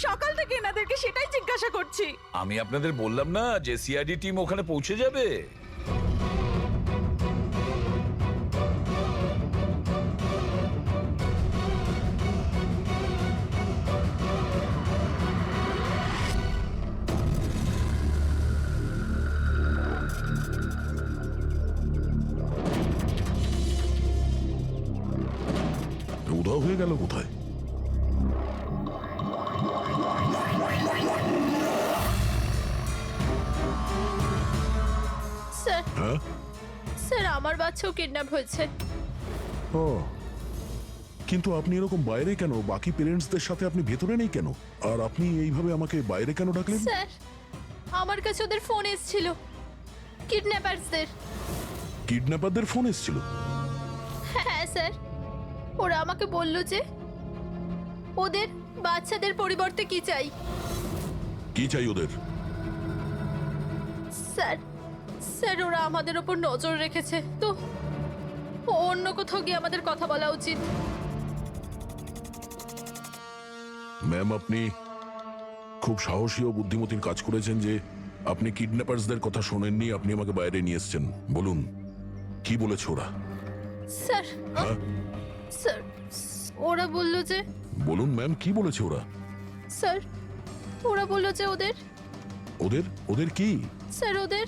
সকাল থেকে এনাদেরকে সেটাই জিজ্ঞাসা করছি। আমি আপনাদের বললাম না যে সিআইডি টিম ওখানে পৌঁছে যাবে। উধাও হয়ে গেল কোথায়? স্যার হ্যাঁ, স্যার আমার বাচ্চাও কিডন্যাপ হয়েছে। ও কিন্তু আপনি এরকম বাইরে কেন? বাকি পেরেন্টসদের সাথে আপনি ভেতরে নেই কেন? আর আপনি এইভাবে আমাকে বাইরে কেন ডাকলেন? স্যার আমার কাছে ওদের ফোন এসেছিল, কিডন্যাপারসদের। কিডন্যাপারদের ফোন এসেছিল? হ্যাঁ স্যার, ওরা আমাকে বলল যে ওদের বাচ্চাদের পরিবর্তে কি চাই। কি চাই ওদের? স্যার স্যার ওরা আমাদের ওপর নজর রেখেছে, তো অন্য কোথাও গিয়ে আমাদের কথা বলা উচিত। ম্যাম, আপনি খুব সাহসী ও বুদ্ধিমতীর কাজ করেছেন যে আপনি কিডন্যাপারসদের কথা শোনেননি, আপনি আমাকে বাইরে নিয়ে এসেছেন। বলুন কি বলেছে ওরা? স্যার হ্যাঁ স্যার ওরা বলল যে, বলুন ম্যাম, কি বলেছে ওরা? স্যার ওরা বলল যে ওদের ওদের ওদের কি? স্যার ওদের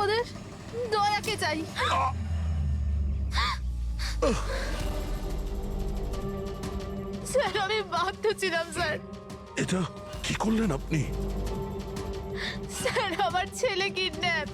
ওদের দয়াকে চাই। স্যার আমি বাধ্য ছিলাম স্যার। এটা কি করলেন আপনি? স্যার আমার ছেলে কিডন্যাপ।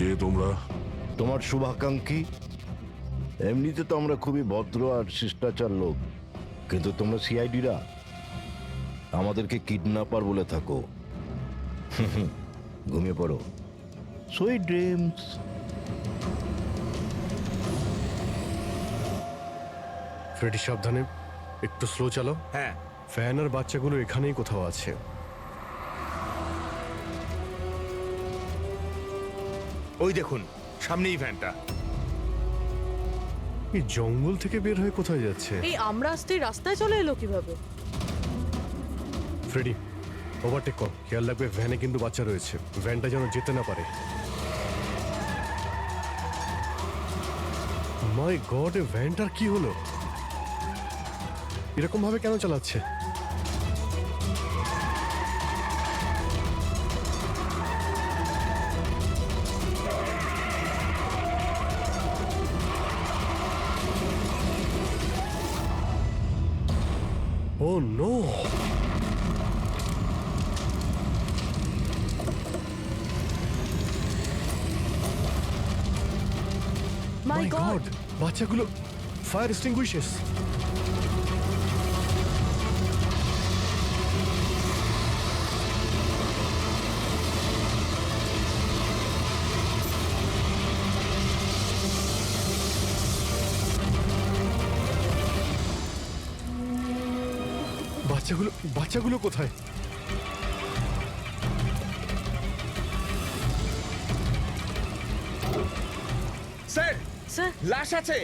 কে তোমরা? তোমার শুভাকাঙ্ক্ষী। এমনিতে তো আমরা খুবই ভদ্র আর শিষ্টাচার লোক, কিন্তু তোমরা সিআইডিরা আমাদেরকে কিডন্যাপার বলে থাকো। ঘুমিয়ে পড়ো, সুইট ড্রিমস। ফ্রেডি সাবধানে, একটু স্লো চালো। হ্যাঁ, ফ্যান আর বাচ্চাগুলো এখানেই কোথাও আছে। ওই দেখুন সামনেই ভ্যানটা। এই জঙ্গল থেকে বের হয়ে কোথায় যাচ্ছে? এই আমরা আসতে রাস্তায় চলে এলো কিভাবে? ফ্রেডি ওভারটেক কর, খেয়াল রাখবে ভ্যানে কিন্তু বাচ্চা রয়েছে, ভ্যানটা যেন যেতে না পারে। মাই গড, এ ভ্যানটার কি হলো? এরকম ভাবে কেন চালাচ্ছে? ও নো! মাই গড, বাচ্চাগুলো ফায়ার এক্সটিংগুইশার্স। বাচ্চাগুলো কোথায়? স্যার স্যার লাশ আছে।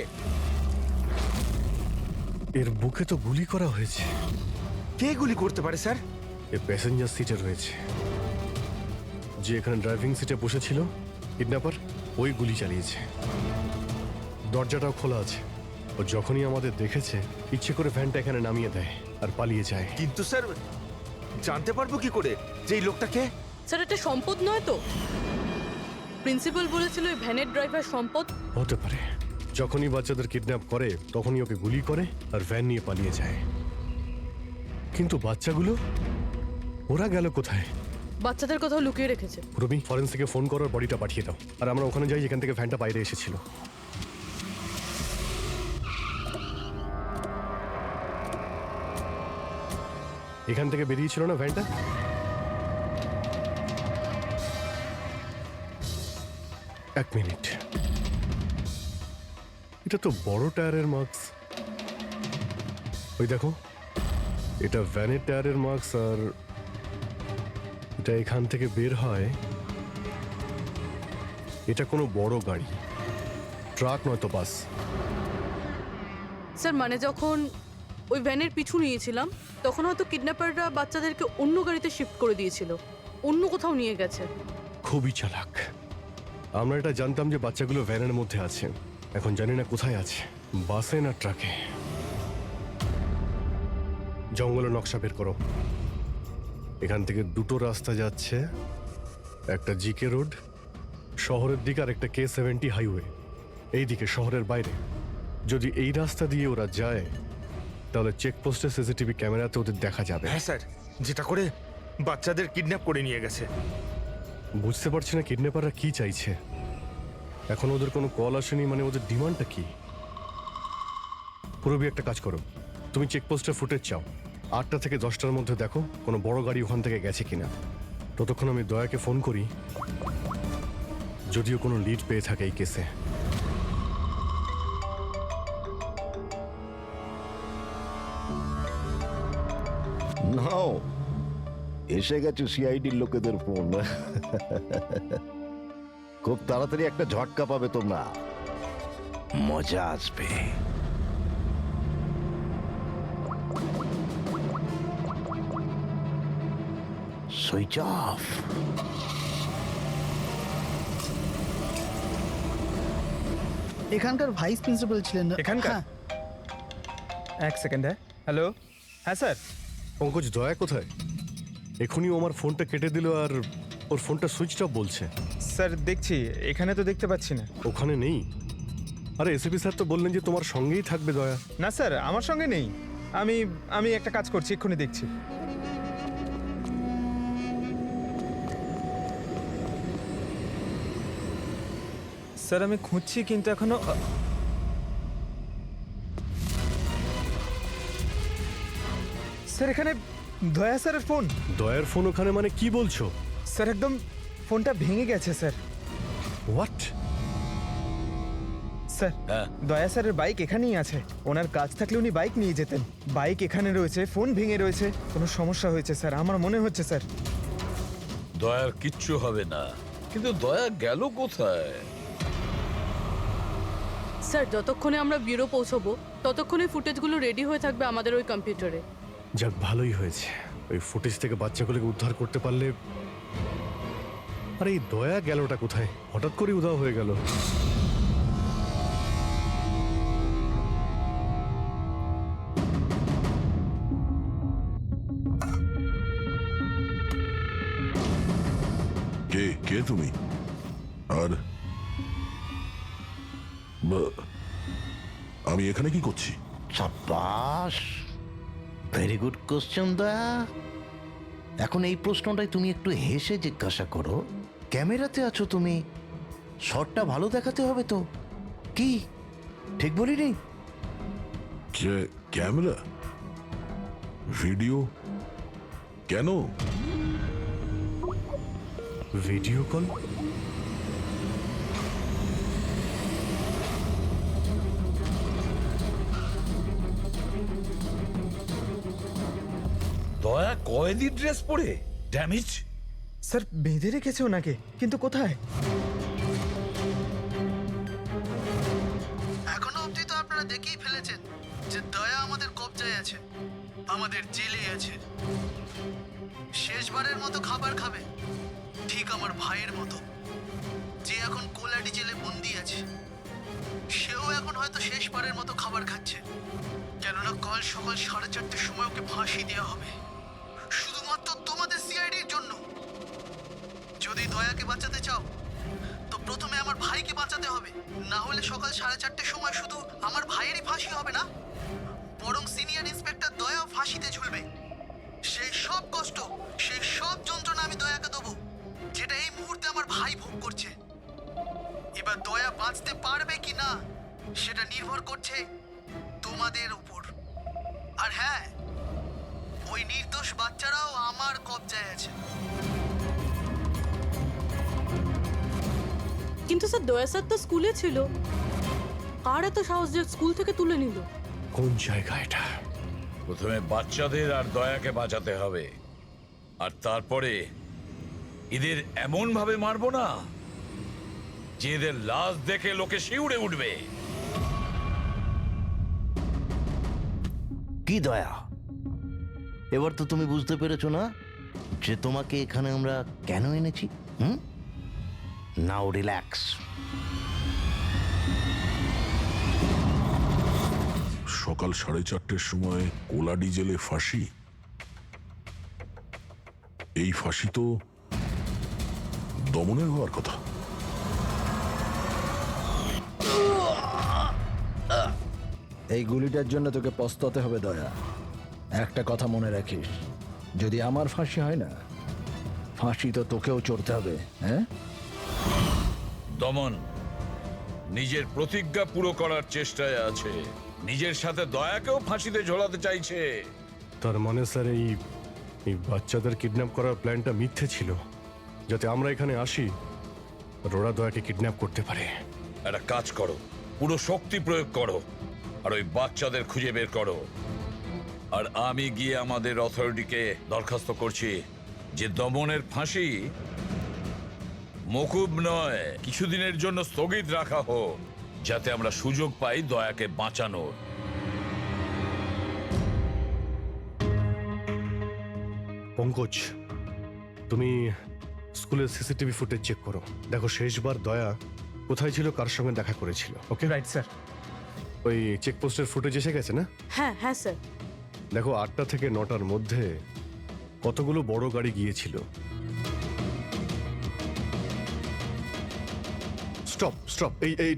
এর বুকে তো গুলি করা হয়েছে। কে গুলি করতে পারে স্যার? এ প্যাসেঞ্জার সিটে রয়েছে। যে এখানে ড্রাইভিং সিটে বসেছিল কিডন্যাপার, ওই গুলি চালিয়েছে। দরজাটাও খোলা আছে। ও যখনই আমাদের দেখেছে ইচ্ছে করে ভ্যানটা এখানে নামিয়ে দেয় আর পালিয়ে যায়। কিন্তু স্যার জানতে পারবো কি করে যে এই লোকটাকে? স্যার এটা সম্পদ নয় তো? প্রিন্সিপাল বলেছিল এই ভ্যানের ড্রাইভার সম্পদ। হতে পারে। যখনই বাচ্চাদের কিডন্যাপ করে তখনই ওকে গুলি করে আর ভ্যান নিয়ে পালিয়ে যায়। কিন্তু বাচ্চাগুলো ওরা গেল কোথায়? বাচ্চাদের কোথাও লুকিয়ে রেখেছে। রবি, ফরেন্সিকে ফোন করার বডিটা পাঠিয়ে দাও, আর আমরা ওখানে যাই যেখান থেকে ভ্যানটা বাইরে এসেছিল। এখান থেকে বেরিয়েছিল না ভ্যানটা? এক মিনিট, এটা তো বড় টায়ারের মার্কস। ওই দেখো, এটা ভ্যানের টায়ারের মার্কস, আর এটা এখান থেকে বের হয়। এটা কোনো বড় গাড়ি, ট্রাক নয়তো বাস। স্যার মানে যখন ওই ভ্যানের পিছু নিয়েছিলাম তখন হয়তো কিডন্যাপাররা বাচ্চাদেরকে অন্য গাড়িতে শিফট করে দিয়েছিল, অন্য কোথাও নিয়ে গেছে। খুবই চালাক। আমরা এটা জানতাম যে বাচ্চাগুলো ভ্যানের মধ্যে আছে, এখন জানি না কোথায় আছে, বাসে না ট্রাকে। জঙ্গলের নকশা বের করো। এখান থেকে দুটো রাস্তা যাচ্ছে, একটা জিকে রোড শহরের দিকে আর একটা K70 হাইওয়ে এই দিকে শহরের বাইরে। যদি এই রাস্তা দিয়ে ওরা যায় তাহলে চেকপোস্টে সিসিটিভি ক্যামেরাতে ওদের দেখা যাবে। হ্যাঁ স্যার, যেটা করে বাচ্চাদের কিডন্যাপ করে নিয়ে গেছে। বুঝতে পারছি না কিডন্যাপাররা কি চাইছে। এখন ওদের কোনো কল আসেনি, মানে ওদের ডিমান্ডটা কি? পুরবি একটা কাজ করো, তুমি চেকপোস্টের ফুটেজ চাও, 8টা থেকে 10টার মধ্যে দেখো কোনো বড় গাড়ি ওখান থেকে গেছে কিনা। ততক্ষণ আমি দয়াকে ফোন করি, যদিও কোনো লিড পেয়ে থাকে এই কেসে। নাও, এসে গেছে সিআইডির লোকেদের ফোন। খুব তাড়াতাড়ি একটা ঝটকা পাবে তোমরা, মজা আসবে। Switch off. এখানকার ভাইস প্রিন্সিপাল ছিলেন না? এখানকার? হ্যাঁ। এক সেকেন্ড। হ্যালো, হ্যাঁ স্যার। পঙ্কজ, দয়া কোথায়? এখনই ও আমার ফোনটা কেটে দিল আর ওর ফোনটা সুইচ অফ বলছে। স্যার দেখছি, এখানে তো দেখতে পাচ্ছি না। ওখানে নেই? আরে এসপি স্যার তো বললেন যে তোমার সঙ্গেই থাকবে দয়া। না স্যার, আমার সঙ্গে নেই। আমি একটা কাজ করছি, এক্ষুনি দেখছি। স্যার আমি খুঁজছি কিন্তু এখনো স্যার এখানে দয়া স্যারের ফোন। দয়ার ফোন ওখানে মানে কি বলছো? স্যার একদম ফোনটা ভেঙে গেছে স্যার। হোয়াট? স্যার হ্যাঁ। দয়া স্যারের বাইক এখানেই আছে। ওনার কাজ থাকলে উনি বাইক নিয়ে যেতেন। বাইক এখানে রয়েছে, ফোন ভেঙে রয়েছে, কোনো সমস্যা হয়েছে স্যার, আমার মনে হচ্ছে স্যার। দয়ার কিচ্ছু হবে না, কিন্তু দয়া গেল কোথায়? স্যার যতক্ষণে আমরা ব্যুরো পৌঁছবো ততক্ষণে ফুটেজগুলো রেডি হয়ে থাকবে আমাদের ওই কম্পিউটারে। যাক, ভালোই হয়েছে। ওই ফুটেজ থেকে বাচ্চাগুলোকে উদ্ধার করতে পারলে। আরে এই দয়া গেলটা কোথায়? হঠাৎ করে উধাও হয়ে গেল। কে কে তুমি? আর আমি এখানে কি করছি? সাব্বাস, ভেরি গুড কোশ্চেন দয়া। এখন এই প্রশ্নটাই তুমি একটু হেসে জিজ্ঞাসা করো। ক্যামেরাতে আছো তুমি, শটটা ভালো দেখাতে হবে তো। কি ঠিক বলিনি? ক্যামেরা, ভিডিও, কেন? Video call? দয়া কয়েদি ড্রেস পরে ড্যামেজ। স্যার বেঁধে রেখেছে ওনাকে, কিন্তু কোথায়? এখনো অবধি তো আপনারা দেখেই ফেলেছেন যে দয়া আমাদের কবজায় আছে, আমাদের জেলে আছে। শেষবারের মতো খাবার খাবে, ঠিক আমার ভাইয়ের মতো, যে এখন কোলাডি জেলে বন্দি আছে। সেও এখন হয়তো শেষবারের মতো খাবার খাচ্ছে, কেননা কাল সকাল 4:30টার সময় ওকে ফাঁসি দেওয়া হবে, শুধুমাত্র তোমাদের সিআইডির জন্য। যদি দয়াকে বাঁচাতে চাও তো প্রথমে আমার ভাইকে বাঁচাতে হবে, না হলে সকাল 4:30টার সময় শুধু আমার ভাইয়েরই ফাঁসি হবে না, বরং সিনিয়র ইন্সপেক্টর দয়াও ফাঁসিতে ঝুলবে। সেই সব কষ্ট, সেই সব যন্ত্রণা আমি দয়াকে দেবো, যেটা এই মুহূর্তে আমার ভাই ভোগ করছে। এবার দয়া বাঁচতে পারবে কি না সেটা নির্ভর করছে তোমাদের উপর। আর হ্যাঁ, ওই নির্দোষ বাচ্চারাও আমার কবজায় আছে। কিন্তু স্যার দয়া স্যার তো স্কুলে ছিল, কার এত সাহস যে স্কুল থেকে তুলে নিল? কোন জায়গা এটা? প্রথমে বাচ্চাদের আর দয়াকে বাঁচাতে হবে, আর তারপরে এদের এমন ভাবে মারবো না যে এদের লাশ দেখে লোকে শিউরে উঠবে। কি দয়া, এবার তো তুমি বুঝতে পেরেছো না যে তোমাকে এখানে আমরা কেন এনেছি? নাও রিল্যাক্স। সকাল 4:30-র সময় কোলাডি জেলে ফাঁসি। এই ফাঁসি তো দমনের হওয়ার কথা। এই গুলিটার জন্য তোকে পস্তাতে হবে দয়া। একটা কথা মনে রাখিস, যদি আমার ফাঁসি হয় না, ফাঁসি তো তোকেও চড়তে হবে। হ্যাঁ, দমন নিজের প্রতিজ্ঞা পুরো করার চেষ্টায় আছে, নিজের সাথে দয়াকেও ফাঁসিতে ঝোলাতে চাইছে। তার মানে স্যার এই বাচ্চাদের কিডন্যাপ করার প্ল্যানটা মিথ্যে ছিল, যাতে আমরা এখানে আসি আর ওরা দয়াকে কিডন্যাপ করতে পারে। একটা কাজ করো, পুরো শক্তি প্রয়োগ করো আর ওই বাচ্চাদের খুঁজে বের করো। আর আমি গিয়ে আমাদের অথরিটিকে দরখাস্ত করছি যে দমনের ফাঁসি মকুব নয়, কিছুদিনের জন্য স্থগিত রাখা হোক, যাতে আমরা সুযোগ পাই দয়াকে বাঁচানোর। পঙ্কজ, তুমি স্কুলের সিসিটিভি ফুটেজ চেক করো, দেখো শেষবার দয়া কোথায় ছিল, কার সঙ্গে দেখা করেছিল। Okay right sir. ওই চেকপোস্টের ফুটেজ এসে গেছে না? হ্যাঁ হ্যাঁ স্যার। দেখো 8টা থেকে 9টার মধ্যে কতগুলো বড় গাড়ি গিয়েছিল। স্টপ স্টপ, এই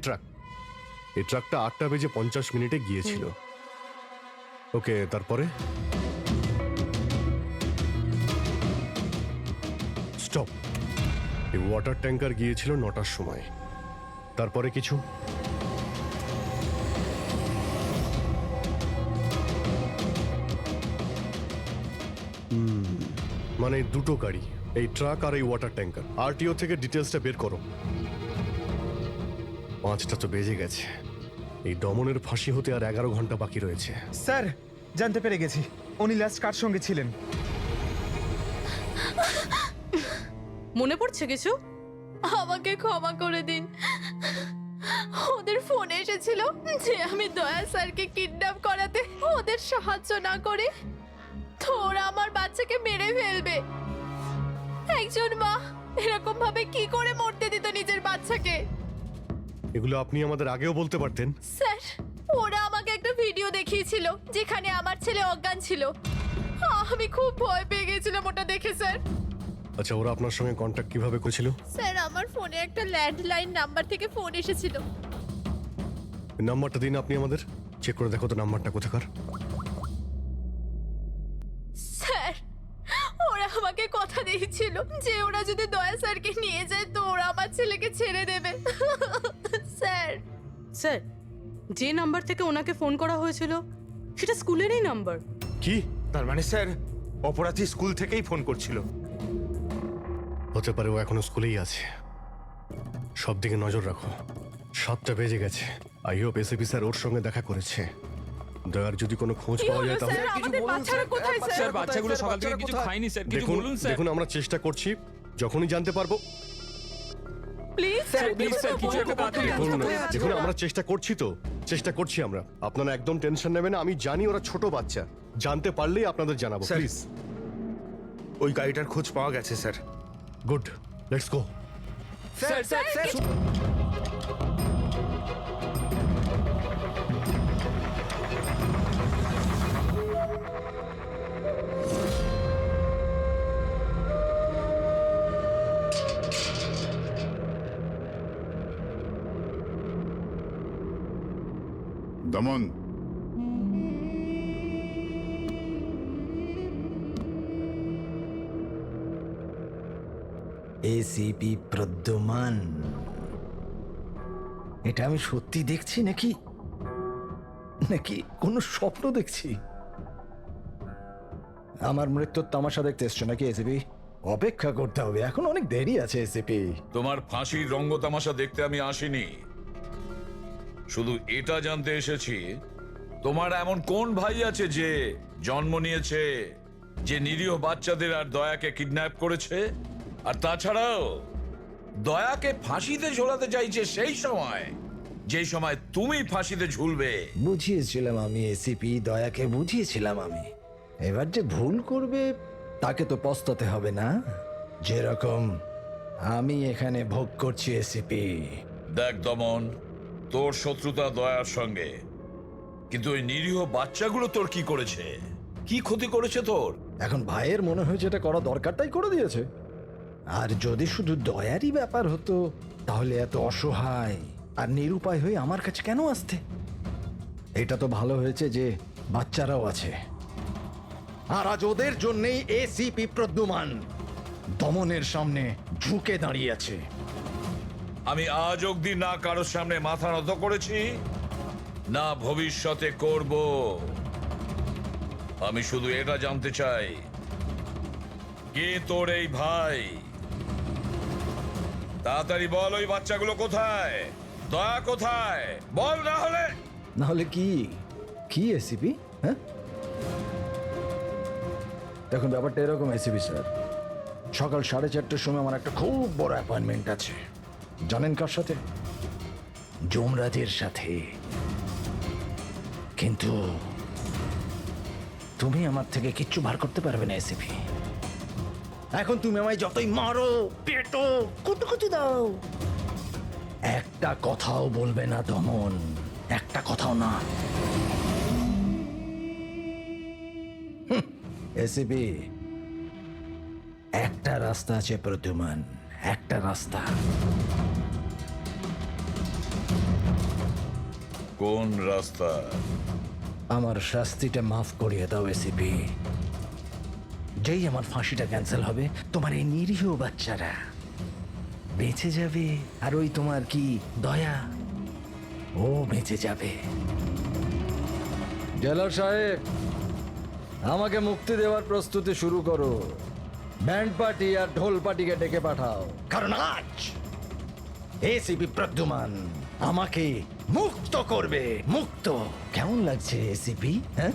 ট্রাকটা 8:50 গিয়েছিল। ওকে, তারপরে স্টপ, এই ওয়াটার ট্যাঙ্কার গিয়েছিল 9টার সময়। তারপরে কিছু? মানে দুটো গাড়ি, এই ট্রাক আর এই ওয়াটার ট্যাঙ্কার। আরটিও থেকে ডিটেলসটা বের করো। 5টা তো বেজে গেছে, এই দমনের ফাঁসি হতে আর 11 ঘন্টা বাকি রয়েছে। স্যার, জানতে পেরে গেছি উনি লাস্ট কার সঙ্গে ছিলেন। মনে পড়ছে কিছু? আমাকে ক্ষমা করে দিন। ওদের ফোন এসেছিল যে আমি দয়া স্যারকে কিডন্যাপ করাতে ওদের সাহায্য না করে তো ওরা আমার বাচ্চাকে মেরে ফেলবে। একজন মা এরকম ভাবে কি করে মরতে দিত নিজের বাচ্চাকে? এগুলো আপনি আমাদের আগেও বলতে পারতেন। স্যার, ওরা আমাকে একটা ভিডিও দেখিয়েছিল যেখানে আমার ছেলে অজ্ঞান ছিল। আমি খুব ভয় পেয়ে গেছিলাম ওটা দেখে স্যার। আচ্ছা, ওরা আপনার সঙ্গে কন্ট্যাক্ট কিভাবে করেছিল? স্যার, আমার ফোনে একটা ল্যান্ডলাইন নাম্বার থেকে ফোন এসেছিল। নাম্বারটা দিন আপনি আমাদের, চেক করে দেখো তো নাম্বারটা কোথাকার। স্যার, ওরা আমাকে কথা দিয়েছিল যে ওরা যদি দয়া স্যারকে নিয়ে যায় তো ওরা আমার ছেলেকে ছেড়ে দেবে। স্যার, স্যার, যে নাম্বার থেকে ওনাকে ফোন করা হয়েছিল সেটা স্কুলেরই নাম্বার। কি? তার মানে স্যার, অপরাধী স্কুল থেকেই ফোন করছিল। হতে পারে ও এখনো স্কুলেই আছে। সব দিকে নজর রাখো। 7টা বেজে গেছে। আই হোপ এসিপি স্যার ওর সঙ্গে দেখা করেছে। দয়ার যদি কোনো খোঁজ কি পাওয়া হলো যায় তাহলে স্যার? আমাদের বাচ্চারা কোথায় স্যার? স্যার বাচ্চাগুলো সকাল থেকে কিছু খায়নি স্যার, কিছু বলুন স্যার। দেখুন আমরা চেষ্টা করছি, যখনই জানতে পারবো। প্লিজ স্যার প্লিজ স্যার, কিছু একটা তাড়াতাড়ি করুন। দেখুন আমরা চেষ্টা করছি আমরা। আপনারা একদম টেনশন নেবেন না, আমি জানি ওরা ছোট বাচ্চা, জানতে পারলেই আপনাদের জানাবো। স্যার। প্লিজ। ওই গাড়িটার খোঁজ পাওয়া গেছে sir. Good, let's go. Sir sir sir দমন, এসিপি প্রদ্যুমান, এটা আমি সত্যি দেখছি নাকি নাকি কোনো স্বপ্ন দেখছি? আমার মৃত্যুর তামাশা দেখতে এসছো নাকি এসিপি? অপেক্ষা করতে হবে, এখন অনেক দেরি আছে এসিপি। তোমার ফাঁসির রঙ্গতামাশা দেখতে আমি আসিনি, শুধু এটা জানতে এসেছি তোমার এমন কোন ভাই আছে যে জন্ম নিয়েছে, যে নিরীহ বাচ্চাদের আর দয়াকে কিডন্যাপ করেছে, আর তাছাড়াও দয়াকে ফাঁসিতে ঝোলাতে চাইছে সেই সময় যেই সময় তুমি ফাঁসিতে ঝুলবে। বুঝিয়েছিলাম আমি এসিপি, দয়াকে বুঝিয়েছিলাম আমি। এবার যে ভুল করবে তাকে তো পস্তাতে হবে না, যেরকম আমি এখানে ভোগ করছি এসিপি। দেখ দমন, তোর শত্রুতা দয়ার সঙ্গে, কিন্তু ওই নিরীহ বাচ্চাগুলো তোর কি করেছে, কি ক্ষতি করেছে তোর? এখন ভাইয়ের মনে হয়েছে এটা করা দরকার তাই করে দিয়েছে। আর যদি শুধু দয়ারই ব্যাপার হতো তাহলে এত অসহায় আর নিরুপায় হয়ে আমার কাছে কেন আসতে? এটা তো ভালো হয়েছে যে বাচ্চারাও আছে, আর আজ ওদের জন্যই এসিপি প্রদ্যুমান দমনের সামনে ঝুঁকে দাঁড়িয়ে আছে। আমি আজ অব্দি না কারোর সামনে মাথা নত করেছি, না ভবিষ্যতে করব। আমি শুধু এটা জানতে চাই, কে তোর এই ভাই? তাড়াতাড়ি বল, ওই বাচ্চাগুলো কোথায়? দয়া কোথায়? বল, না হলে কি কি এসিপি? হ্যাঁ, দেখুন ব্যাপারটা এরকম এসিপি স্যার, সকাল 4:30টার সময় আমার একটা খুব বড় অ্যাপয়েন্টমেন্ট আছে। জানেন কার সাথে? যমরাজের সাথে। কিন্তু তুমি আমার থেকে কিচ্ছু বার করতে পারবে না এসিপি। এখন তুমি আমায় যতই মারো, পেটো, কুটুকুচি দাও, একটা কথাও বলবে না দমন, একটা কথাও না। এসিপি, একটা রাস্তা আছে প্রদ্যুমান, একটা রাস্তা। কোন রাস্তা? আমার শাস্তিটা মাফ করিয়ে দাও এসিপি। যেই আমার ফাঁসিটা ক্যান্সেল হবে, তোমার এই নিরীহ বাচ্চারা বেঁচে যাবে, আর ওই তোমার কি দয়া, ও বেঁচে যাবে। জেলার সাহেব, আমাকে মুক্তি দেওয়ার প্রস্তুতি শুরু করো। ব্যান্ড পার্টি আর ঢোল পার্টিকে ডেকে পাঠাও, কারণ আজ এসিপি প্রদ্যুমান আমাকে মুক্ত করবে। মুক্ত কেমন লাগছে এসিপি? হ্যাঁ,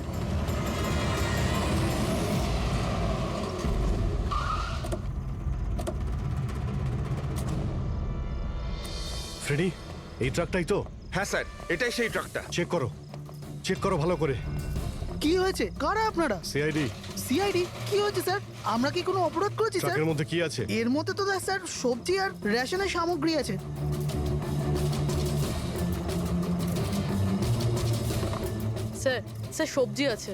ফ্রেডি, এই ট্রাকটাই তো? হ্যাঁ স্যার, এটাই সেই ট্রাকটা। চেক করো ভালো করে। কি হয়েছে? কারা আপনারা? সিআইডি। সিআইডি? কি হয়েছে স্যার? আমরা কি কোনো অপরাধ করেছি স্যার? ট্রাকের মধ্যে কি আছে? এর মধ্যে তো স্যার সবজি আর রেশনের সামগ্রী আছে। স্যার, স্যার সবজি আছে।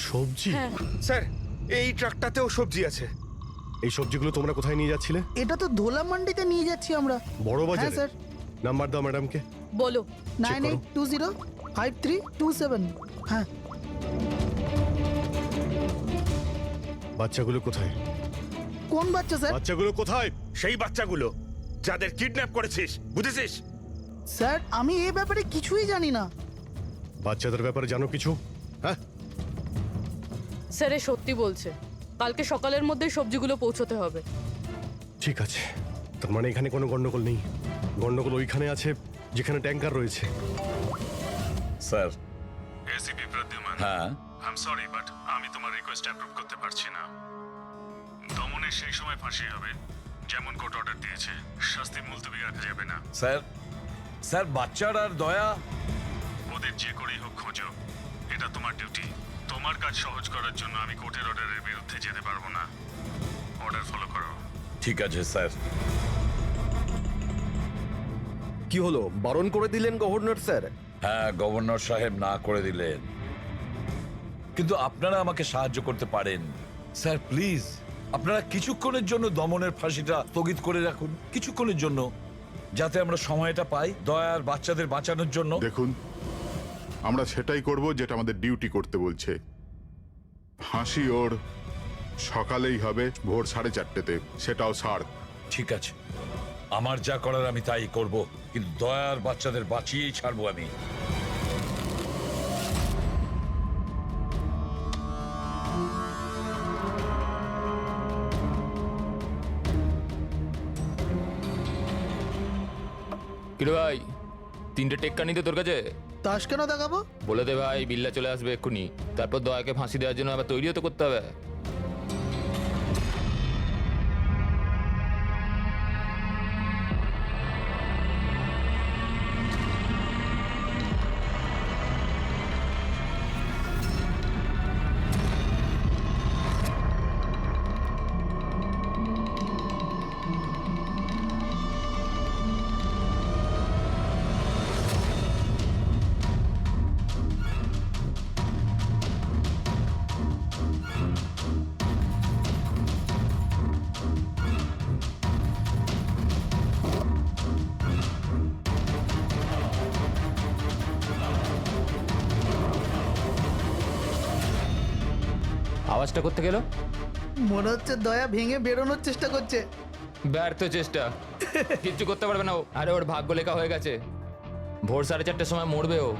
সবজি? হ্যাঁ। স্যার, এই ট্রাকটাতেও সবজি আছে। এই সবজিগুলো তোমরা কোথায় নিয়ে যাচ্ছিলে? এটা তো ধোলা মান্ডিতে নিয়ে যাচ্ছি আমরা। বড় বাজারে? হ্যাঁ স্যার। নাম্বার দাও ম্যাডামকে। বলো। 98205327। হ্যাঁ। বাচ্চাগুলো কোথায়? কোন বাচ্চা স্যার? বাচ্চাগুলো কোথায়? সেই বাচ্চাগুলো যাদের কিডন্যাপ করেছিস, বুঝেছিস? স্যার, আমি এই ব্যাপারে কিছুই জানি না। বাচ্চাদের ব্যাপারে জানো কিছু? হ্যাঁ স্যার, এ সত্যি বলছে। কালকে সকালের মধ্যে সবজিগুলো পৌঁছতে হবে। ঠিক আছে, তার মানে এখানে কোনো গন্ডগোল নেই। গন্ডগোল ওইখানে আছে যেখানে ট্যাঙ্কার রয়েছে। স্যার। এসিপি প্রদ্যুমান, হ্যাঁ, আই এম সরি বাট আমি তোমার রিকোয়েস্ট অ্যাপ্রুভ করতে পারছি না। দমনের সেই সময় ফাঁসি হবে যেমন কোর্ট অর্ডার দিয়েছে, শাস্তি মুলতবি রাখা যাবে না। স্যার বাচ্চার আর দয়া, ওদের যে করেই হোক খোঁজো, এটা তোমার ডিউটি। তোমার কাজ সহজ করার জন্য আমি কোর্টের অর্ডারের বিরুদ্ধে যেতে পারবো না। অর্ডার ফলো করো। ঠিক আছে স্যার। কি হলো, বারণ করে দিলেন গভর্নর স্যার? হ্যাঁ, গভর্নর সাহেব না করে দিলেন, কিন্তু আপনারা আমাকে সাহায্য করতে পারেন স্যার। প্লিজ, আপনারা কিছুক্ষণের জন্য দমনের ফাঁসিটা স্থগিত করে রাখুন, কিছুক্ষণের জন্য, যাতে আমরা সময়টা পাই দয়ার বাচ্চাদের বাঁচানোর জন্য। দেখুন, আমরা সেটাই করব যেটা আমাদের ডিউটি করতে বলছে। ফাঁসি ওর সকালেই হবে, ভোর 4:30-তে, সেটাও সার। ঠিক আছে, আমার যা করার আমি তাই করব, কিন্তু দয়ার বাচ্চাদের বাঁচিয়েই ছাড়বো আমি। কিরে ভাই, 3টে টেক্কা নিতে তোর কাছে? তাস কেন দেখাবো? বলে দে ভাই, বিল্লা চলে আসবে এক্ষুনি। তারপর দয়াকে ফাঁসি দেওয়ার জন্য আবার তৈরিও তো করতে হবে। আওয়াজটা করতে গেল? মনে হচ্ছে দয়া ভেঙে বেরোনোর চেষ্টা করছে। ব্যর্থ চেষ্টা, কিচ্ছু করতে পারবে না ও। আরে ওর ভাগ্য লেখা হয়ে গেছে, ভোর 4:30টার সময় মরবে ও।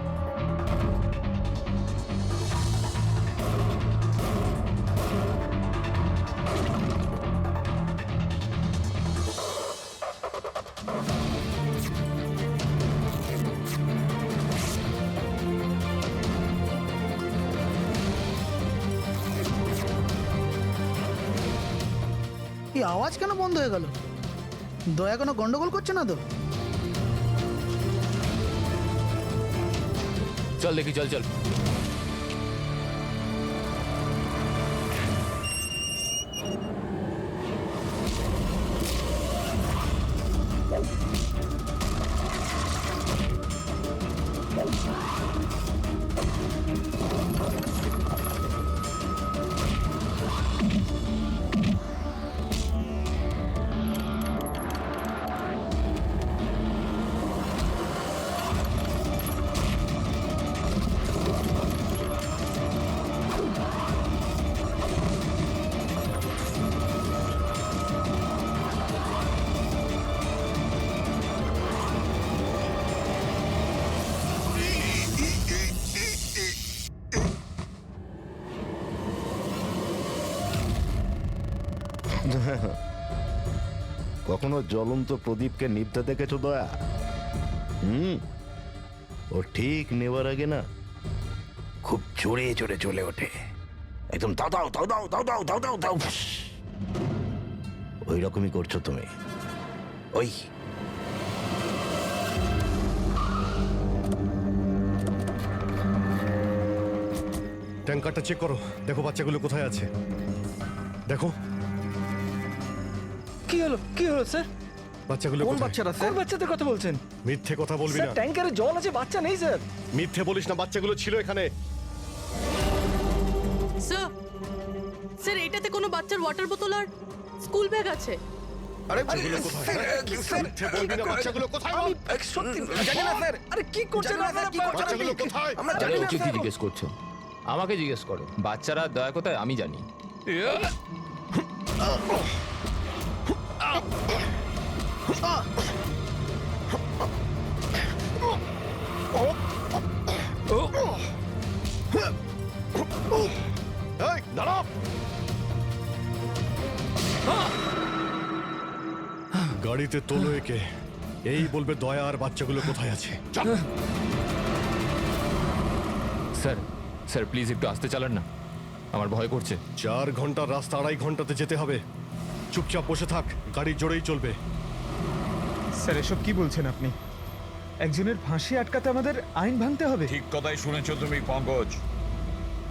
এই আওয়াজ কেন বন্ধ হয়ে গেল? দয়া কোনো গন্ডগোল করছে না তো? চল দেখি, চল চল। কখনো জ্বলন্ত প্রদীপকে নিভতে দেখেছো দয়া? ও ঠিক নেবার আগে না খুব জোরে জোরে চলে ওঠে, একদম দাও দাও দাও দাও দাও দাও দাও দাও দাও। ওই রকমই করছো তুমি। ওই ট্যাঙ্কারটা চেক করো, দেখো বাচ্চাগুলো কোথায় আছে। দেখো কি হলো কি হলো স্যার? বাচ্চাগুলো কোন কোথায়? বাচ্চারা স্যার? কোন বাচ্চাদের কথা বলছেন? মিথ্যে কথা বলবি স্যার না। ট্যাঙ্কারে জল আছে, বাচ্চা নেই স্যার। মিথ্যে বলিস না, বাচ্চাগুলো ছিল এখানে। স্যার, স্যার এটাতে কোনো বাচ্চার ওয়াটার বোতল আর স্কুল ব্যাগ আছে। আরে বাচ্চাগুলো কোথায়? মিথ্যে বলবি না, বাচ্চাগুলো কোথায় বল? সত্যি জানি না স্যার। আরে কি করছেন আপনারা? বাচ্চাগুলো কোথায়? আরে ওকে কি জিজ্ঞেস করছো? আমাকে জিজ্ঞেস করো। বাচ্চারা দয়া কোথায় আমি জানি। এই, দাঁড়াও। গাড়িতে তোলো একে, এই বলবে দয়া আর বাচ্চাগুলো কোথায় আছে। চল। স্যার, স্যার প্লিজ একটু আস্তে চালান না, আমার ভয় করছে। 4 ঘন্টার রাস্তা 2.5 ঘন্টাতে যেতে হবে। চুপচাপ বসে থাক, গাড়ি জোরেই চলবে। স্যার এসব কি বলছেন আপনি? একজনের ফাঁসি আটকাতে আমাদের আইন ভাঙতে হবে? ঠিক কথাই শুনেছো তুমি পঙ্কজ।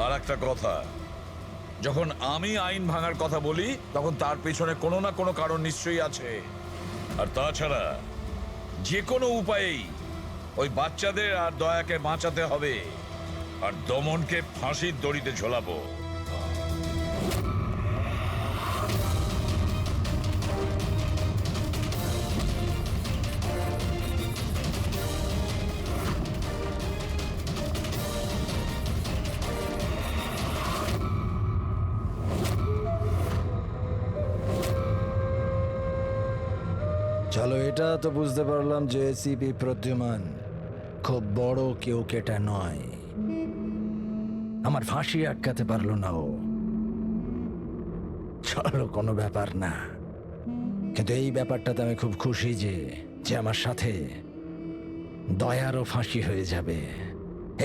আর একটা কথা, যখন আমি আইন ভাঙার কথা বলি তখন তার পেছনে কোনো না কোনো কারণ নিশ্চয়ই আছে। আর তাছাড়া যে কোনো উপায়েই ওই বাচ্চাদের আর দয়াকে বাঁচাতে হবে, আর দমনকে ফাঁসির দড়িতে ঝোলাবো। চলো, এটা তো বুঝতে পারলাম যে এসিপি প্রদ্যুমান খুব বড় কেউ কেটা নয়। আমার ফাঁসি আটকাতে পারলো না ও। চলো, কোনো ব্যাপার না। কিন্তু এই ব্যাপারটাতে আমি খুব খুশি যে যে আমার সাথে দয়ারও ফাঁসি হয়ে যাবে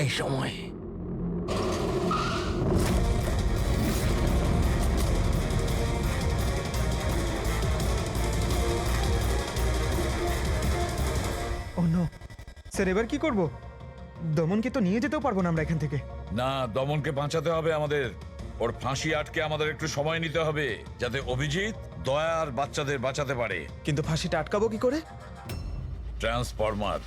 এই সময়। ও নো স্যার, এবার কি করব? দমনকে তো নিয়ে যেতেও পারবো না আমরা এখান থেকে। না, দমনকে বাঁচাতে হবে আমাদের। ওর ফাঁসি আটকে আমাদের একটু সময় নিতে হবে, যাতে অভিজিৎ দয়া আর বাচ্চাদের বাঁচাতে পারে। কিন্তু ফাঁসিটা আটকাবো কি করে? ট্রান্সফরমার।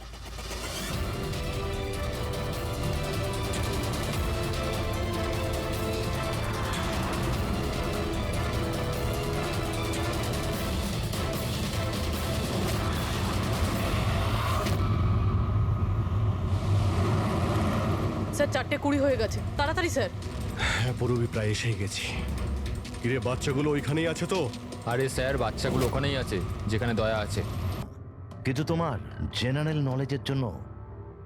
স্যার 4:20 হয়ে গেছে, তাড়াতাড়ি স্যার। হ্যাঁ পূর্বী, প্রায় এসেই গেছি। কিরে, বাচ্চাগুলো ওইখানেই আছে তো? আরে স্যার, বাচ্চাগুলো ওখানেই আছে যেখানে দয়া আছে। কিন্তু তোমার জেনারেল নলেজের জন্য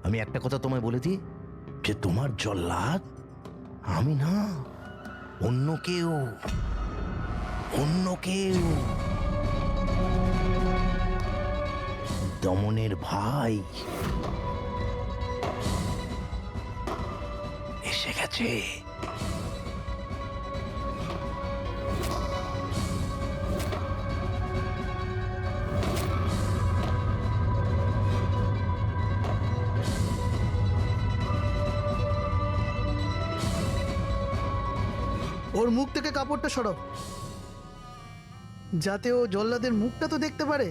আমি একটা কথা তোমায় বলে দিই, যে তোমার জল্লাদ আমি না, অন্য কেউ, অন্য কেউ। দমনের ভাই এসে গেছে। ওর মুখ থেকে কাপড়টা সরাও, যাতে ও জল্লাদের মুখটা তো দেখতে পারে।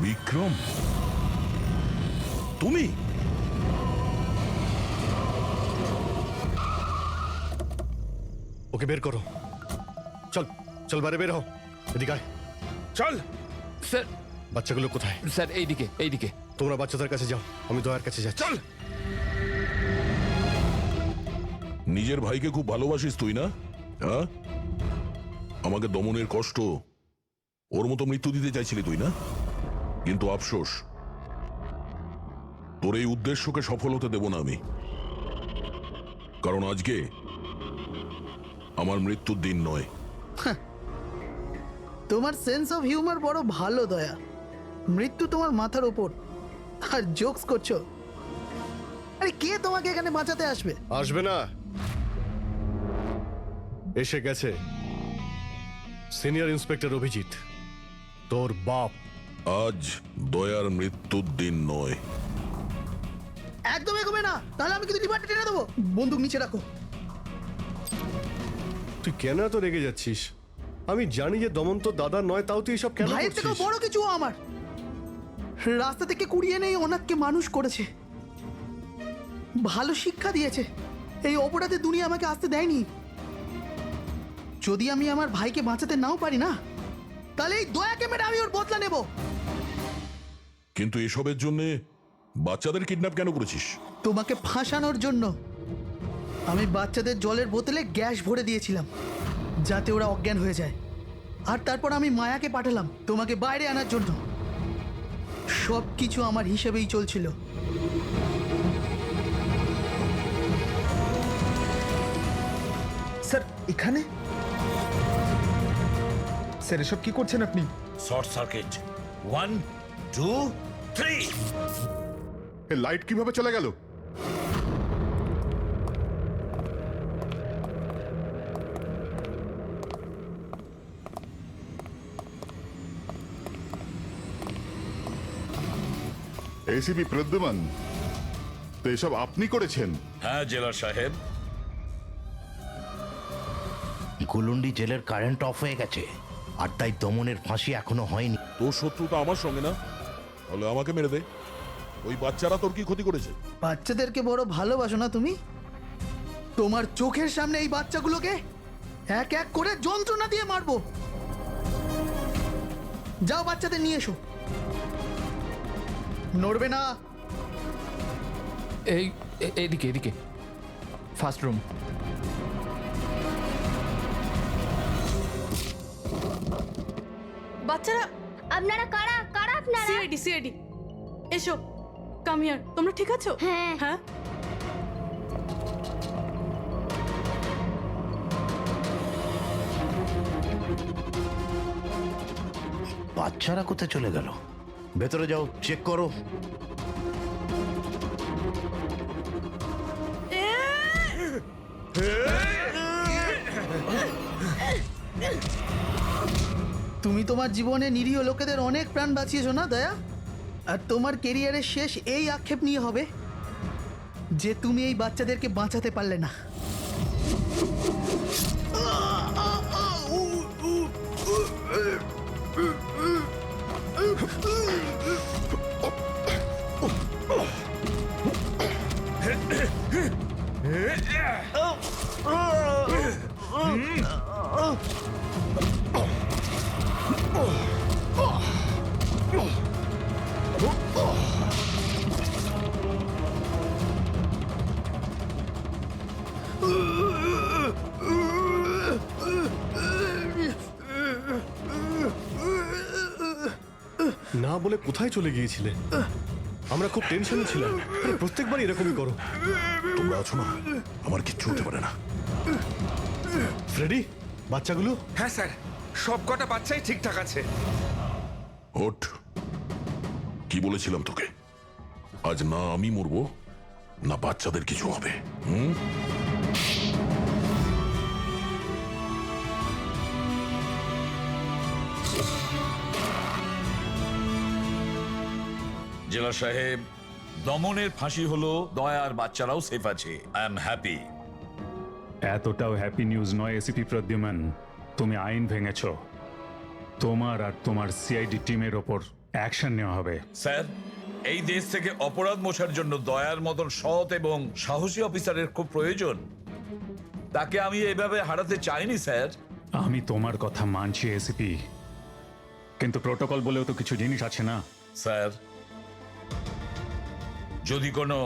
বিক্রম, তুমি? ওকে বের করো। চল চল, বাইরে বের হও। এদিকে আয়। চল। স্যার, বাচ্চাগুলো কোথায়? স্যার এইদিকে, এইদিকে। তোমরা বাচ্চাদের কাছে যাও, আমি দয়ার কাছে যাচ্ছি। চল। নিজের ভাইকে খুব ভালোবাসিস তুই না? হ্যাঁ, আমাকে দমনের কষ্ট, ওর মতো মৃত্যু দিতে চাইছিলি তুই না? কিন্তু আফসোস, তোর এই উদ্দেশ্যকে সফল হতে দেব না আমি। কারণ আজকে আমার মৃত্যুর দিন নয়। তোমার সেন্স অফ হিউমার বড় ভালো দয়া। মৃত্যু তোমার মাথার ওপর আর জোকস করছো। আরে কে তোমাকে এখানে বাঁচাতে আসবে? আসবে না, এসে গেছে সিনিয়র ইন্সপেক্টর অভিজিৎ, তোর বাপ। আজ দয়ার মৃত্যুর দিন নয়। একদম এগোবে না, তাহলে আমি কিন্তু ডিপার্টমেন্টে টেনে দেবো। বন্দুক নিচে রাখো। তুই কেন এত রেগে যাচ্ছিস? আমি জানি যে দমন তো দাদা নয়, তাও তুই সব কেন ভাইয়ের থেকেও করছিস? বড় কিছু ও আমার। রাস্তা থেকে কুড়িয়ে নেই ওনাকে মানুষ করেছে, ভালো শিক্ষা দিয়েছে। এই অপরাধে দুনিয়া আমাকে আসতে দেয়নি। যদি আমি আমার ভাইকে বাঁচাতে নাও পারি না, তাহলে এই দয়াকে মেরে আমি ওর বদলা নেব। কিন্তু এসবের জন্য বাচ্চাদের কিডন্যাপ কেন করেছিস? তোমাকে ফাঁসানোর জন্য। আমি বাচ্চাদের জলের বোতলে গ্যাস ভরে দিয়েছিলাম, যাতে ওরা অজ্ঞান হয়ে যায়। আর তারপর আমি মায়াকে পাঠালাম তোমাকে বাইরে আনার জন্য। সব কিছু আমার হিসেবেই চলছিল। স্যার এখানে? স্যার এসব কি করছেন আপনি? Short circuit. 1 2 3। এ লাইট কিভাবে চলে গেল? এসিপি প্রদ্যুমান, তো এসব আপনি করেছেন? হ্যাঁ জেলার সাহেব। গুলুন্ডি জেলের কারেন্ট অফ হয়ে গেছে, আর তাই দমনের ফাঁসি এখনো হয়নি। তোর শত্রুতা আমার সঙ্গে না, তাহলে আমাকে মেরে দে। ওই বাচ্চারা তোর কি ক্ষতি করেছে? বাচ্চাদেরকে বড় ভালোবাসো না তুমি? তোমার চোখের সামনে এই বাচ্চাগুলোকে এক এক করে যন্ত্রণা দিয়ে মারবো। যাও বাচ্চাদের নিয়ে এসো। নড়বে না। এইদিকে, এদিকে, ফার্স্ট রুম। বাচ্চারা, আপনারা কারা কারা আপনারা? সিআইডি সিআইডি, এসো, কাম হিয়ার। তোমরা ঠিক আছো? হ্যাঁ। হ্যাঁ। বাচ্চারা কোথায় চলে গেল? ভেতরে যাও, চেক করো। তুমি তোমার জীবনে নিরীহ লোকেদের অনেক প্রাণ বাঁচিয়েছো না দয়া? আর তোমার কেরিয়ারের শেষ এই আক্ষেপ নিয়ে হবে যে তুমি এই বাচ্চাদেরকে বাঁচাতে পারলে না। না বলে কোথায় চলে গিয়েছিলে? আমরা খুব টেনশনে ছিলাম। আরে প্রত্যেকবারই এরকমই করো। তোমরা আছো না, আমার কিচ্ছু হতে পারে না। ফ্রেডি, বাচ্চাগুলো? হ্যাঁ স্যার, সব কটা বাচ্চাই ঠিকঠাক আছে। ওঠ, কি বলেছিলাম তোকে? আজ না আমি মরবো, না বাচ্চাদের কিছু হবে। জেলা সাহেব, দমনের ফাঁসি হলো, দয়ার বাচ্চারাও সেফ আছে। I am happy. এতটাও হ্যাপি নিউজ নয় এসিপি প্রদ্যুম্ন। তুমি আইন ভেঙেছ। তোমার আর তোমার সিআইডি টিমের ওপর অ্যাকশন নেওয়া হবে। স্যার, এই দেশ থেকে অপরাধ মোছার জন্য দয়ার মতন সৎ এবং সাহসী অফিসারের খুব প্রয়োজন। তাকে আমি এভাবে হারাতে চাইনি স্যার। আমি তোমার কথা মানছি এসিপি, কিন্তু প্রোটোকল বলেও তো কিছু জিনিস আছে না? স্যার, যদি কোনো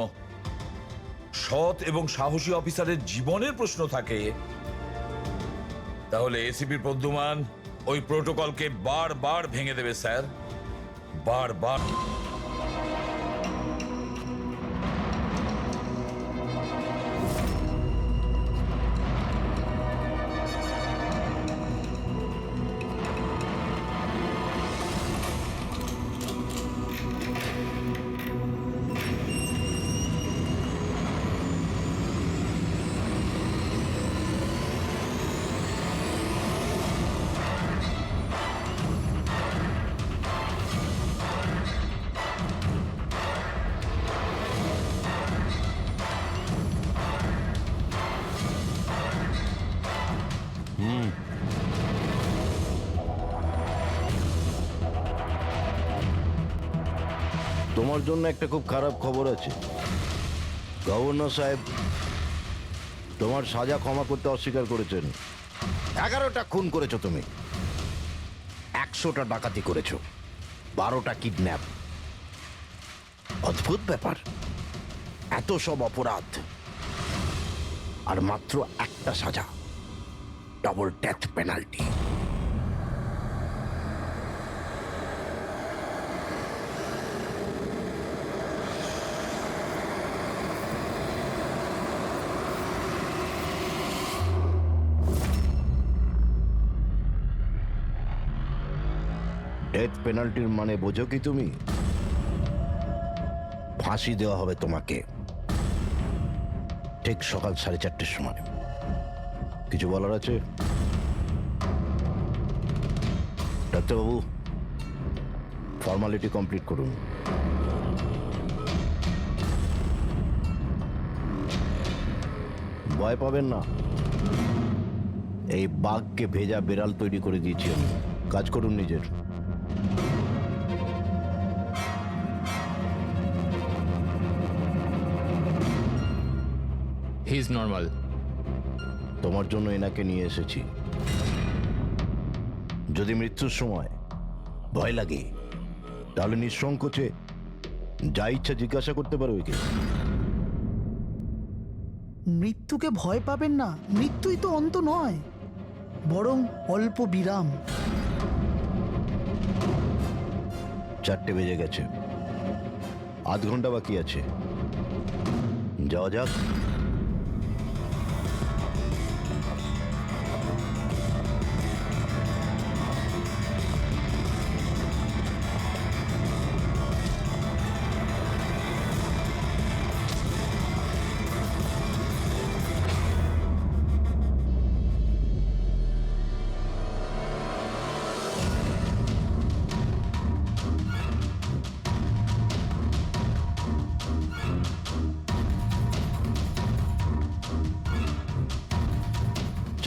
সৎ এবং সাহসী অফিসারের জীবনের প্রশ্ন থাকে, তাহলে এসিপি প্রদ্যুম্ন ওই প্রোটোকলকে বারবার ভেঙে দেবে স্যার, বারবার। তোমার জন্য একটা খুব খারাপ খবর আছে। গভর্নর সাহেব তোমার সাজা ক্ষমা করতে অস্বীকার করেছেন। 11টা খুন করেছো তুমি, 100টা ডাকাতি করেছো, 12টা কিডন্যাপ। অদ্ভুত ব্যাপার, এত সব অপরাধ আর মাত্র একটা সাজা, ডাবল ডেথ পেনাল্টি। ডেথ পেনাল্টির মানে বোঝো কি তুমি? ফাঁসি দেওয়া হবে তোমাকে ঠিক সকাল 4:30টার সময়। কিছু বলার আছে ডাক্তারবাবু? ফর্মালিটি কমপ্লিট করুন। ভয় পাবেন না, এই বাঘকে ভেজা বেড়াল তৈরি করে দিয়েছি আমি। কাজ করুন নিজের। He is normal. তোমার জন্য এনাকে নিয়ে এসেছি। যদি মৃত্যুর সময় ভয় লাগে তাহলে নিঃসংকোচে যা ইচ্ছা জিজ্ঞাসা করতে পারো একে। মৃত্যুকে ভয় পাবেন না, মৃত্যুই তো অন্ত নয়, বরং অল্প বিরাম। 4টে বেজে গেছে, আধ ঘন্টা বাকি আছে, যাওয়া যাক।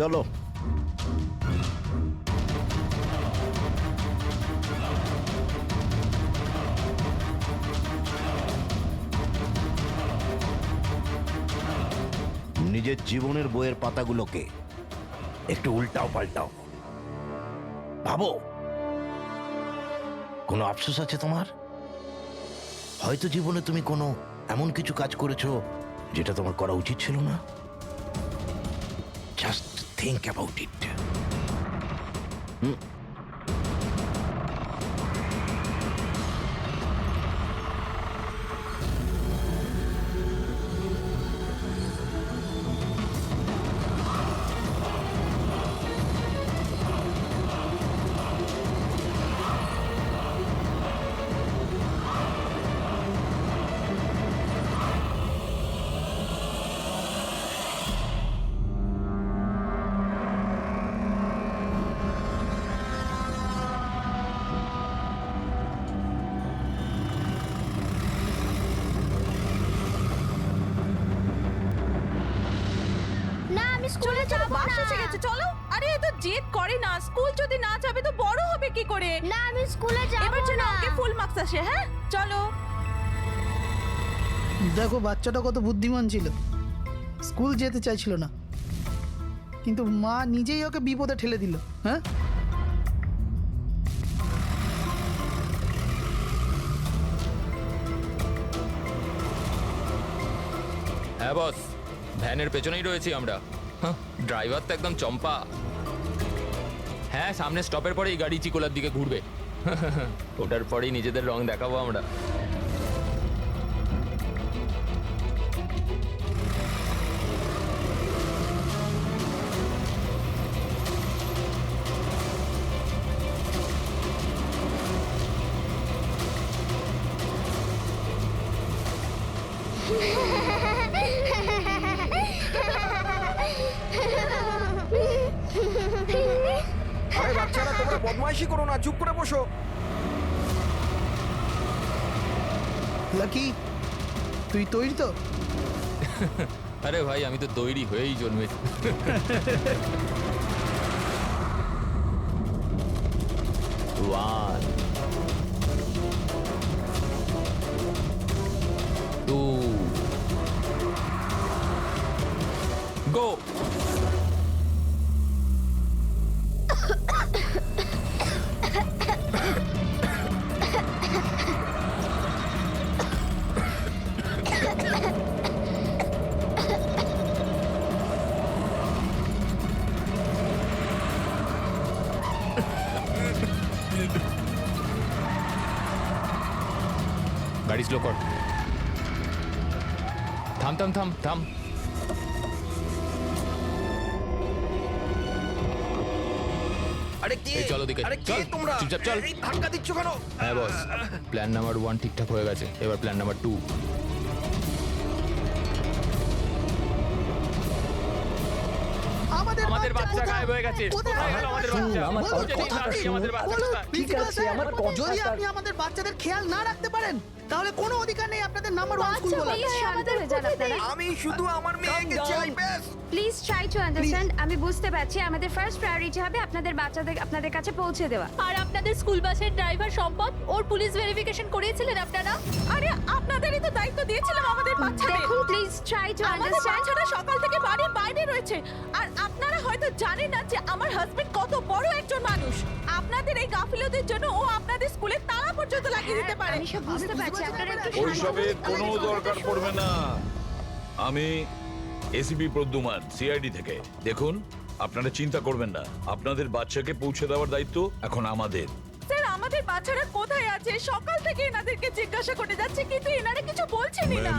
চলো। নিজের জীবনের বইয়ের পাতাগুলোকে একটু উল্টাও পাল্টাও, ভাবো কোনো আফসোস আছে তোমার? হয়তো জীবনে তুমি কোনো এমন কিছু কাজ করেছো যেটা তোমার করা উচিত ছিল না। Just think about it. না আমি স্কুলে যাব না। বাস এসে গেছে, চলো। আরে এ তো জেদ করে না, স্কুল যদি না যাবে তো বড় হবে কি করে? না আমি স্কুলে যাব না। এবার যেন ওকে ফুল মার্কস আসে। হ্যাঁ চলো। দেখো বাচ্চাটা কত বুদ্ধিমান ছিল, স্কুল যেতে চাইছিল না, কিন্তু মা নিজেই ওকে বিপদে ঠেলে দিল। হ্যাঁ হ্যাঁ বস, ভ্যানের পেছনেই রয়েছি আমরা। ড্রাইভার তো একদম চম্পা। হ্যাঁ, সামনে স্টপের পরেই গাড়ি চিকোলার দিকে ঘুরবে। ওটার পরেই নিজেদের রং দেখাবো আমরা। আরে বাচ্চারা, তোমরা বদমাইশি করো না, চুপ করে বসো। লাকি, তুই তৈরি তো? আরে ভাই, আমি তো তৈরি হয়েই জন্মেছি। One, two, go! গাড়ি স্লো কর। থাম থাম থাম থাম। আরে কি? এই চলো দিকে, আরে কি চল, তোমরা? চুপচাপ চল। এই ধাক্কা দিচ্ছ কেন? হ্যাঁ বস, প্ল্যান নাম্বার 1 ঠিকঠাক হয়ে গেছে, এবার প্ল্যান নাম্বার 2। আমাদের বাচ্চা গায়েব হয়ে গেছে। কোথায় গেল আমাদের বাচ্চা? আমাদের বাচ্চা কোথায়? ঠিক আছে, যদি আপনি আমাদের বাচ্চাদের খেয়াল না রাখতে পারেন তাহলে কোনো অধিকার নেই আপনাদের নাম্বার 1 স্কুল বলার। আমি শুধু আমার মেয়েকে চাই, ব্যাস। Please try to understand. আমি বুঝতে পারছি আমাদের ফার্স্ট প্রায়োরিটি হবে আপনাদের বাচ্চাদের আপনাদের কাছে পৌঁছে দেওয়া। আর আপনাদের স্কুল বাসের ড্রাইভার সম্পদ, ওর পুলিশ ভেরিফিকেশন করিয়েছিলেন আপনারা? আরে আপনাদেরই তো দায়িত্ব দিয়েছিলাম আমাদের বাচ্চাদের। দেখুন প্লিজ ট্রাই টু আমাদের আন্ডারস্ট্যান্ড। বাচ্চারা সকাল থেকে বাড়ির বাইরে রয়েছে, আর আপনারা হয়তো জানেন না যে আমার হাজবেন্ড কত বড় একজন মানুষ। আপনাদের এই গাফিলতির জন্য ও আপনাদের স্কুলে তালা পর্যন্ত লাগিয়ে দিতে পারে। আমি সব বুঝতে পারছি, আপনারা একটু ওইসবের কোনো দরকার পড়বে না। আমি এসিপি প্রদ্যুমান, সিআইডি থেকে। দেখুন, আপনারা চিন্তা করবেন না, আপনাদের বাচ্চাকে পৌঁছে দেওয়ার দায়িত্ব এখন আমাদের। স্যার, আমাদের বাচ্চারা কোথায় আছে? সকাল থেকে এনাদেরকে জিজ্ঞাসা করে যাচ্ছে, কিন্তু এনারা কিছু বলছেনই না।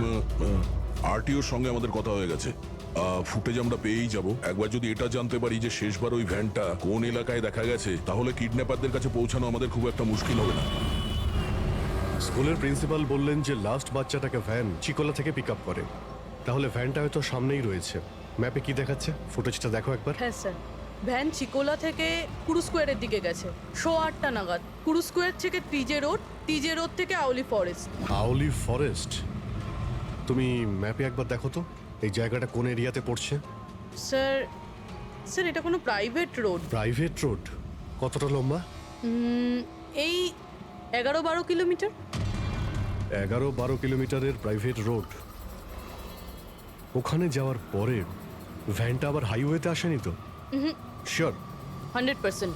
আরটিওর সঙ্গে আমাদের কথা হয়ে গেছে, ফুটেজ আমরা পেয়েই যাব। একবার যদি এটা জানতে পারি যে শেষবার ওই ভ্যানটা কোন এলাকায় দেখা গেছে, তাহলে কিডন্যাপারদের কাছে পৌঁছানো আমাদের খুব একটা মুশকিল হবে না। স্কুলের প্রিন্সিপাল বললেন যে লাস্ট বাচ্চাটাকে ভ্যান চিকোলা থেকে পিক আপ করে। তাহলে ভ্যানটা হয়তো সামনেই রয়েছে। ম্যাপে কি দেখাচ্ছে? ফুটেজটা দেখো একবার। হ্যাঁ স্যার, ভ্যান চিকোলা থেকে কুরু স্কোয়ারের দিকে গেছে 8:30 নাগাদ। কুরু স্কোয়ার থেকে টিজে রোড থেকে আউলি ফরেস্ট। আউলি ফরেস্ট? তুমি ম্যাপে একবার দেখো তো এই জায়গাটা কোন এরিয়াতে পড়ছে। স্যার, স্যার এটা কোনো প্রাইভেট রোড। Private road? কতটা লম্বা? এই 11-12 কিলোমিটার। 11-12 কিলোমিটারের প্রাইভেট রোড। ওখানে যাওয়ার পরে ভ্যানটা আবার হাইওয়েতে আসেনি তো? শিওর? 100%।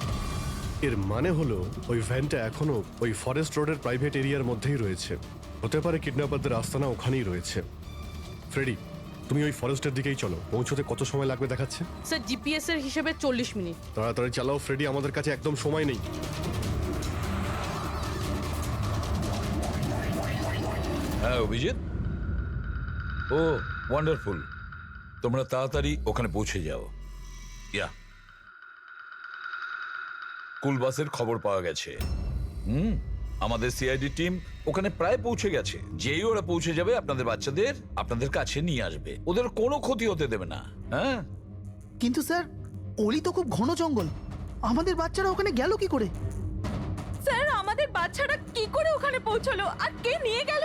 এর মানে হলো ওই ভ্যানটা এখনো ওই ফরেস্ট রোডের প্রাইভেট এরিয়ার মধ্যেই রয়েছে। হতে পারে কিডন্যাপারদের আস্তানা ওখানেই রয়েছে। ফ্রেডি, তুমি ওই ফরেস্টের দিকেই চলো। পৌঁছতে কত সময় লাগবে দেখাচ্ছে? স্যার জিপিএস এর হিসেবে 40 মিনিট। তাড়াতাড়ি চালাও ফ্রেডি, আমাদের কাছে একদম সময় নেই। হ্যাঁ অভিজিৎ, ও ওয়ান্ডারফুল। তোমরা তাড়াতাড়ি ওখানে পৌঁছে যাও। ইয়া, স্কুল বাসের খবর পাওয়া গেছে। আমাদের সিআইডি টিম ওখানে প্রায় পৌঁছে গেছে। যেই ওরা পৌঁছে যাবে আপনাদের বাচ্চাদের আপনাদের কাছে নিয়ে আসবে। ওদের কোনো ক্ষতি হতে দেবে না। হ্যাঁ, কিন্তু স্যার অলি তো খুব ঘন জঙ্গল, আমাদের বাচ্চারা ওখানে গেল কি করে? স্যার আমাদের বাচ্চারা কি করে ওখানে পৌঁছলো আর কে নিয়ে গেল